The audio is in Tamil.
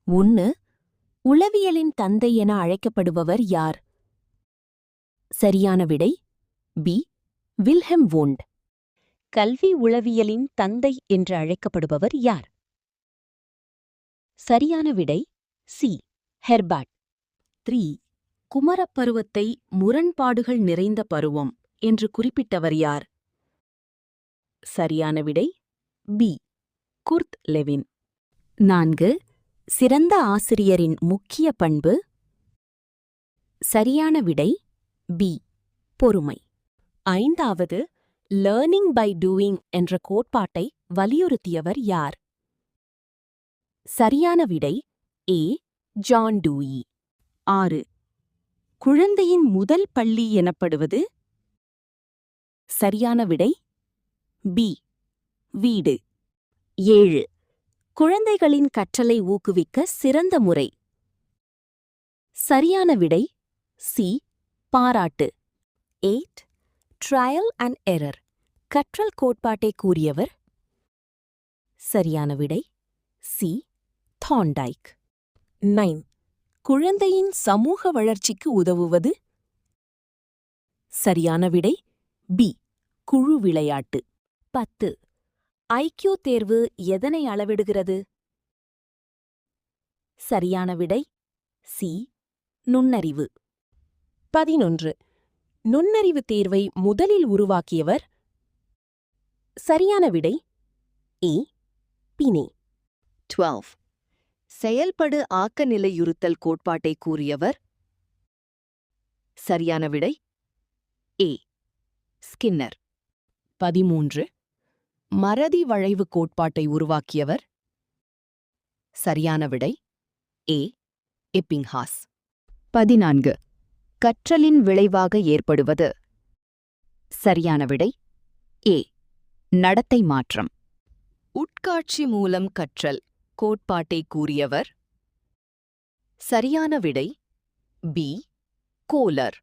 1. உளவியலின் தந்தை என அழைக்கப்படுபவர் யார்? சரியான விடை பி. Wilhelm want. கல்வி உளவியலின் தந்தை என்று அழைக்கப்படுபவர் யார்? சரியான விடை சி. ஹெர்பர்ட். 3. குமரப்பருவத்தை முரண்பாடுகள் நிறைந்த பருவம் என்று குறிப்பிட்டவர் யார்? சரியான விடை பி. குர்த் லெவின். 4. சிறந்த ஆசிரியரின் முக்கிய பண்பு? சரியான விடை பி. பொறுமை. 5. லேர்னிங் பை டூயிங் என்ற கோட்பாட்டை வலியுறுத்தியவர் யார்? சரியான விடை ஏ. John Dewey. 6. குழந்தையின் முதல் பள்ளி எனப்படுவது? சரியான விடை பி. வீடு. 7. குழந்தைகளின் கற்றலை ஊக்குவிக்க சிறந்த முறை? சரியான விடை சி. பாராட்டு. 8. ட்ரையல் அண்ட் எரர் கற்றல் கோட்பாட்டை கூறியவர்? சரியான விடை சி. தார்ண்டைக். 9. குழந்தையின் சமூக வளர்ச்சிக்கு உதவுவது? சரியான விடை பி. குழு விளையாட்டு. 10. ஐக்யூ தேர்வு எதனை அளவிடுகிறது? சரியான விடை சி. நுண்ணறிவு. 11. நுண்ணறிவு தேர்வை முதலில் உருவாக்கியவர்? சரியான விடை ஏ. பினே. 12. செயல்படு ஆக்க நிலையுறுத்தல் கோட்பாட்டை கூறியவர்? சரியான விடை ஏ. ஸ்கின்னர். 13. மறதி வளைவு கோட்பாட்டை உருவாக்கியவர்? சரியான விடை ஏ. எப்பிங்ஹாஸ். 14. கற்றலின் விளைவாக ஏற்படுவது? சரியான விடை ஏ. நடத்தை மாற்றம். உட்காட்சி மூலம் கற்றல் கோட்பாட்டை கூறியவர்? சரியான விடை பி. கோலர்.